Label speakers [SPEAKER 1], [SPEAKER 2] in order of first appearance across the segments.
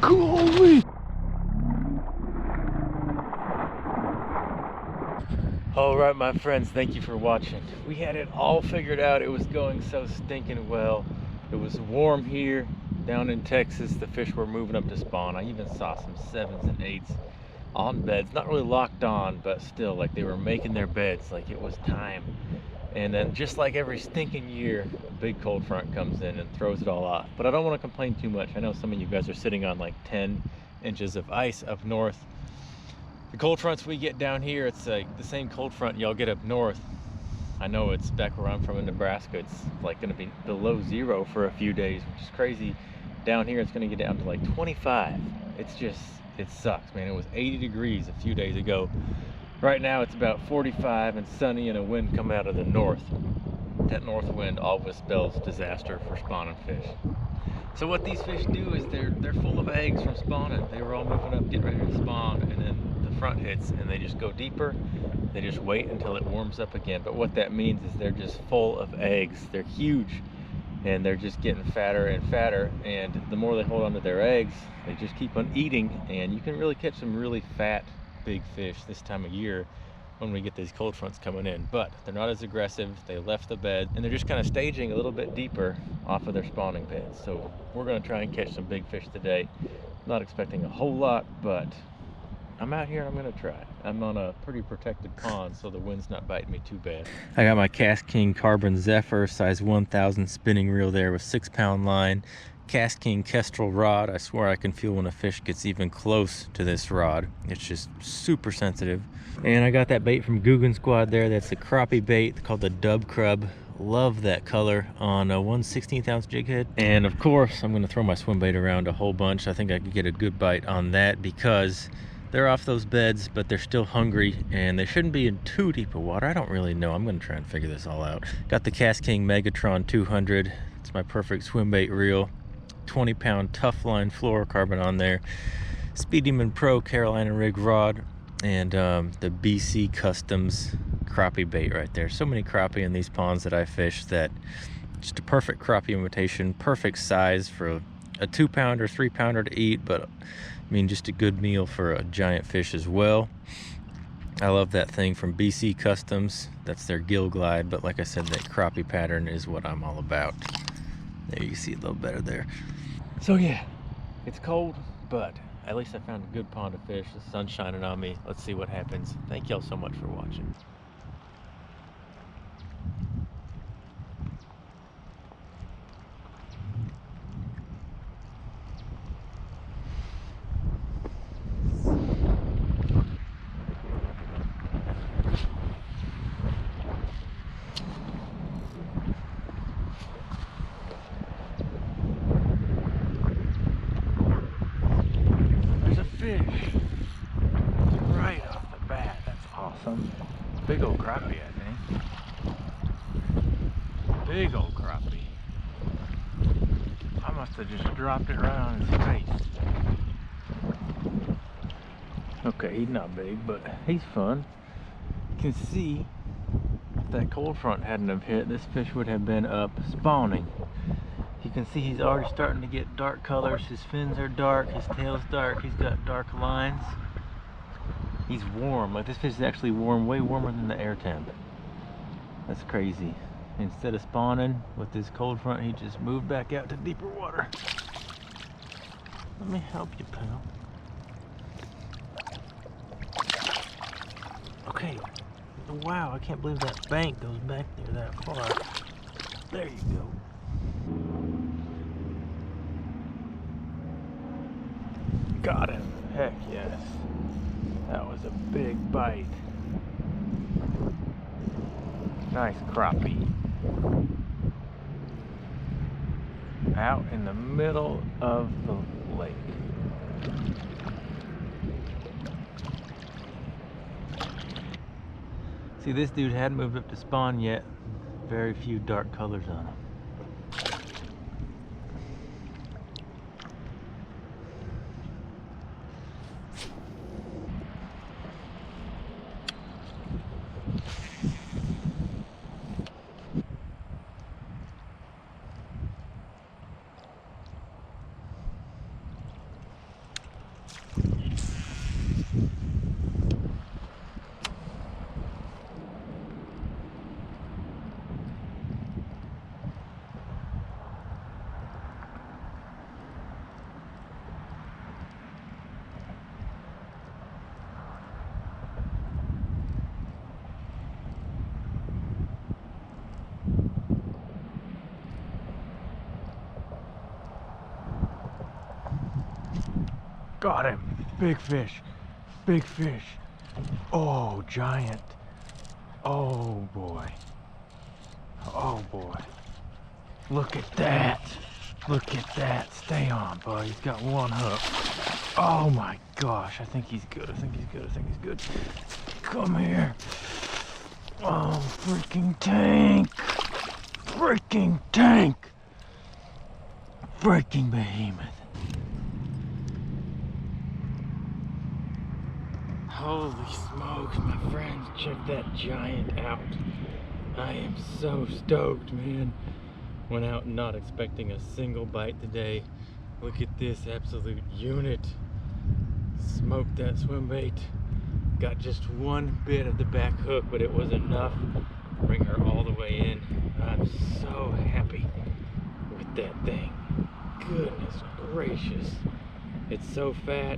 [SPEAKER 1] Golly! All right, my friends, thank you for watching. We had it all figured out. It was going so stinking well. It was warm here down in Texas. The fish were moving up to spawn. I even saw some 7s and 8s on beds, not really locked on, but still, like they were making their beds, like it was time. And then just like every stinking year, a big cold front comes in and throws it all off. But I don't want to complain too much. I know some of you guys are sitting on like 10 inches of ice up north. The cold fronts we get down here, it's like the same cold front y'all get up north. I know it's back where I'm from in Nebraska, it's like going to be below 0 for a few days, which is crazy. Down here it's going to get down to like 25. It's just, it sucks, man. It was 80 degrees a few days ago. Right now it's about 45 and sunny and a wind coming out of the north. That north wind always spells disaster for spawning fish. So what these fish do is they're full of eggs from spawning. They were all moving up, getting ready to spawn, and then the front hits and they just go deeper. They just wait until it warms up again. But what that means is they're just full of eggs. They're huge and they're just getting fatter and fatter, and the more they hold on to their eggs, they just keep on eating, and you can really catch some really fat big fish this time of year when we get these cold fronts coming in. But they're not as aggressive. They left the bed and they're just kind of staging a little bit deeper off of their spawning beds. So we're going to try and catch some big fish today. Not expecting a whole lot, but I'm out here and I'm going to try. I'm on a pretty protected pond, so the wind's not biting me too bad. I got my KastKing Carbon Zephyr size 1000 spinning reel there with 6-pound line. KastKing Kestrel rod. I swear I can feel when a fish gets even close to this rod. It's just super sensitive. And I got that bait from Googan Squad there. That's a crappie bait called the Dub Grub. Love that color on a 1/16 ounce jig head. And of course, I'm going to throw my swim bait around a whole bunch. I think I could get a good bite on that because they're off those beds, but they're still hungry and they shouldn't be in too deep of water. I don't really know. I'm going to try and figure this all out. Got the KastKing Megatron 200. It's my perfect swim bait reel. 20-pound tough line fluorocarbon on there. Speedyman Pro Carolina rig rod, and the BC Customs crappie bait right there. So many crappie in these ponds that I fish that just a perfect crappie imitation, perfect size for a 2-pounder, 3-pounder to eat, but I mean just a good meal for a giant fish as well. I love that thing from BC Customs. That's their gill glide, but like I said, that crappie pattern is what I'm all about. There, you can see a little better there. So yeah, it's cold, but at least I found a good pond of fish. The sun's shining on me. Let's see what happens. Thank y'all so much for watching. Fish right off the bat. That's awesome. Big old crappie, I think. Big old crappie. I must have just dropped it right on his face. Okay, he's not big, but he's fun. You can see if that cold front hadn't have hit, this fish would have been up spawning. You can see he's already starting to get dark colors. His fins are dark, his tail's dark, he's got dark lines. He's warm. Like, this fish is actually warm, way warmer than the air temp. That's crazy. Instead of spawning with this cold front, he just moved back out to deeper water. Let me help you, pal. Okay. Wow, I can't believe that bank goes back there that far. There you go. Got him. Heck yes. That was a big bite. Nice crappie. Out in the middle of the lake. See, this dude hadn't moved up to spawn yet. Very few dark colors on him. Got him. Big fish. Big fish. Oh, giant. Oh boy. Oh boy. Look at that. Look at that. Stay on, bud. He's got one hook. Oh my gosh. I think he's good. I think he's good. I think he's good. Come here. Oh, freaking tank. Freaking tank. Freaking behemoth. Holy smokes, my friends, check that giant out. I am so stoked, man. Went out not expecting a single bite today. Look at this absolute unit. Smoked that swim bait. Got just one bit of the back hook, but it was enough to bring her all the way in. I'm so happy with that thing. Goodness gracious. It's so fat.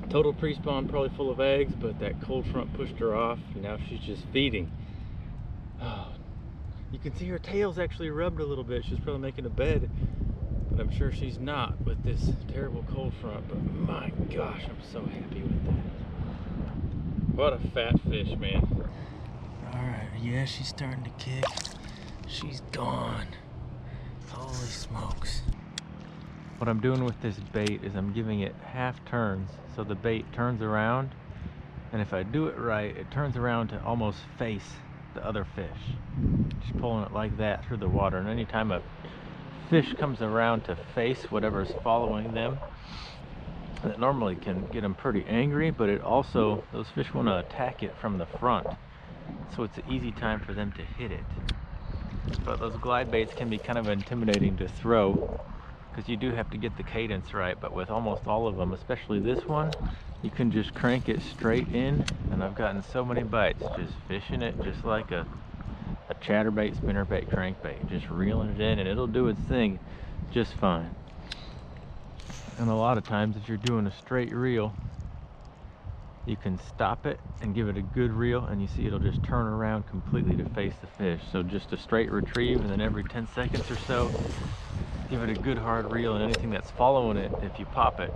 [SPEAKER 1] Total pre-spawn, probably full of eggs, but that cold front pushed her off. And now she's just feeding. Oh, you can see her tail's actually rubbed a little bit. She's probably making a bed, but I'm sure she's not with this terrible cold front. But my gosh, I'm so happy with that. What a fat fish, man. All right, yeah, she's starting to kick. She's gone. Holy smokes. What I'm doing with this bait is I'm giving it half turns, so the bait turns around, and if I do it right, it turns around to almost face the other fish. Just pulling it like that through the water, and anytime a fish comes around to face whatever's following them, that normally can get them pretty angry, but it also, those fish want to attack it from the front, so it's an easy time for them to hit it. But those glide baits can be kind of intimidating to throw, because you do have to get the cadence right, but with almost all of them, especially this one, you can just crank it straight in, and I've gotten so many bites just fishing it just like a chatterbait, spinnerbait, crankbait, just reeling it in, and it'll do its thing just fine. And a lot of times if you're doing a straight reel, you can stop it and give it a good reel, and you see it'll just turn around completely to face the fish. So just a straight retrieve, and then every 10 seconds or so, give it a good hard reel, and anything that's following it, if you pop it,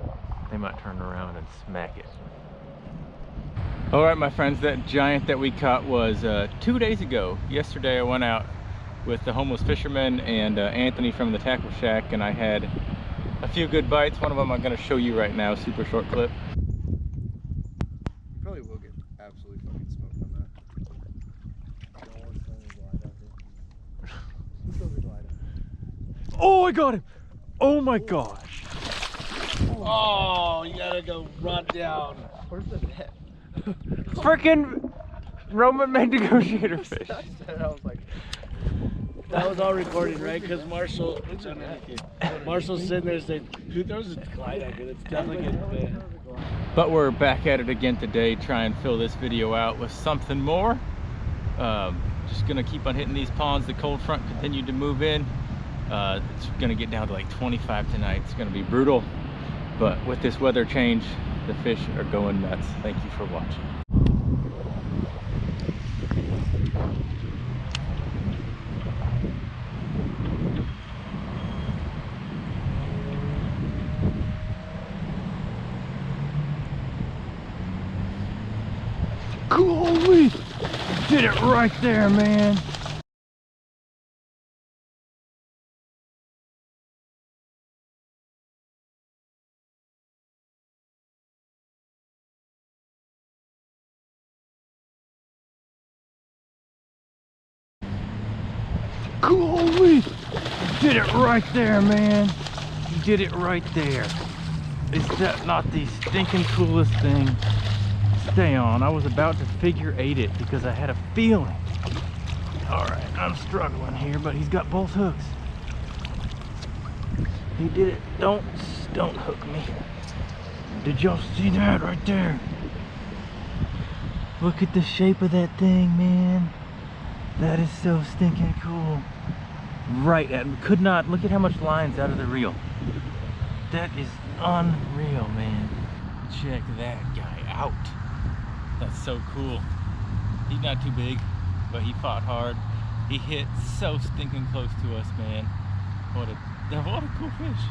[SPEAKER 1] they might turn around and smack it. All right, my friends, that giant that we caught was 2 days ago. Yesterday I went out with the homeless fisherman and Anthony from the Tackle Shack, and I had a few good bites. One of them I'm going to show you right now, super short clip.
[SPEAKER 2] You probably will get absolutely fucking smoked on that.
[SPEAKER 1] Oh, I got him! Oh my gosh!
[SPEAKER 2] Oh, you gotta go run down. Where's the net?
[SPEAKER 1] Freaking Roman made negotiator fish.
[SPEAKER 2] I was like, that was all recording, right? Because Marshall's sitting there saying, who throws a glide anchor? It's definitely getting bad.
[SPEAKER 1] But we're back at it again today, try and fill this video out with something more. Just gonna keep on hitting these ponds. The cold front continued to move in. It's gonna get down to like 25 tonight. It's gonna be brutal, but with this weather change, the fish are going nuts. Thank you for watching. Holy! Did it right there, man. Holy! Did it right there, man. You did it right there. Is that not the stinking coolest thing? Stay on. I was about to figure 8 it because I had a feeling. All right, I'm struggling here, but he's got both hooks. He did it. Don't hook me. Did y'all see that right there? Look at the shape of that thing, man. That is so stinking cool. Right at, could not, look at how much line's out of the reel. That is unreal, man. Check that guy out. That's so cool. He's not too big, but he fought hard. He hit so stinking close to us, man. What a cool fish.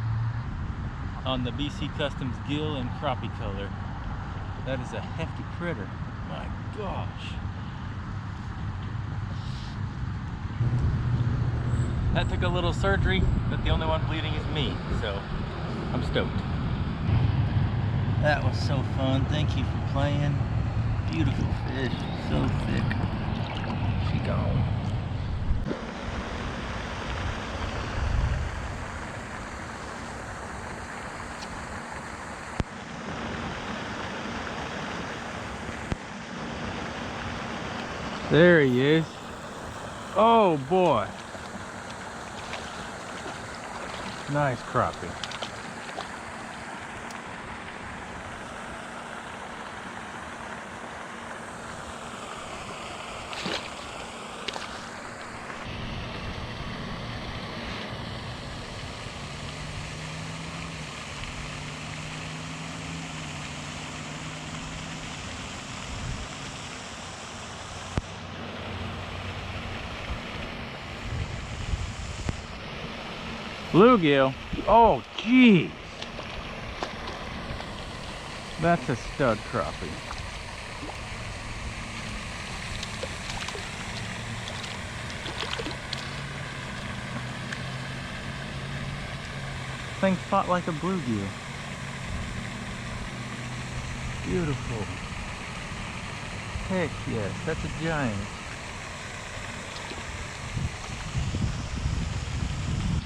[SPEAKER 1] On the BC Customs gill and crappie color. That is a hefty critter. My gosh. That took a little surgery, but the only one bleeding is me, so I'm stoked. That was so fun. Thank you for playing. Beautiful fish, so thick. She gone. There he is. Oh boy. Nice crappie. Bluegill. Oh, geez. That's a stud crappie. Thing fought like a bluegill. Beautiful. Heck yes, that's a giant.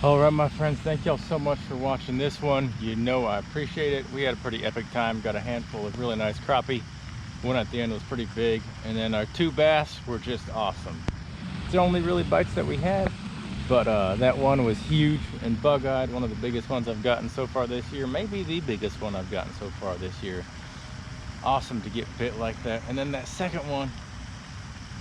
[SPEAKER 1] Alright my friends, thank y'all so much for watching this one. You know I appreciate it. We had a pretty epic time, got a handful of really nice crappie. One at the end was pretty big, and then our 2 bass were just awesome. It's the only really bites that we had, but that one was huge and bug-eyed, one of the biggest ones I've gotten so far this year, maybe the biggest one I've gotten so far this year. Awesome to get bit like that. And then that second one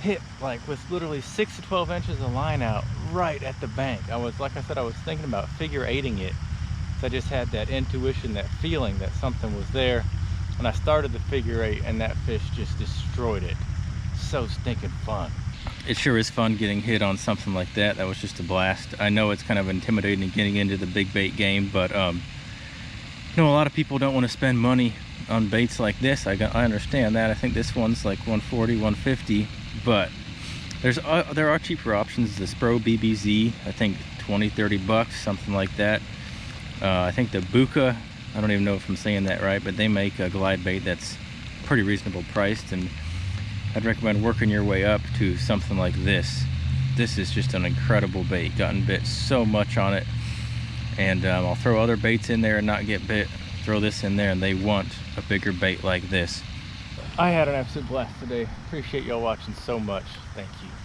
[SPEAKER 1] hit like with literally 6 to 12 inches of line out right at the bank. I was, like I said, I was thinking about figure 8ing it. So I just had that intuition, that feeling that something was there. And I started the figure 8 and that fish just destroyed it. So stinking fun. It sure is fun getting hit on something like that. That was just a blast. I know it's kind of intimidating getting into the big bait game, but you know, a lot of people don't want to spend money on baits like this. I understand that. I think this one's like 140, 150. But there are cheaper options. The Spro BBZ, I think 20, 30 bucks, something like that. I think the Buka, I don't even know if I'm saying that right, but they make a glide bait that's pretty reasonable priced, and I'd recommend working your way up to something like this. This is just an incredible bait. Gotten bit so much on it, and I'll throw other baits in there and not get bit. Throw this in there and they want a bigger bait like this. I had an absolute blast today. Appreciate y'all watching so much. Thank you.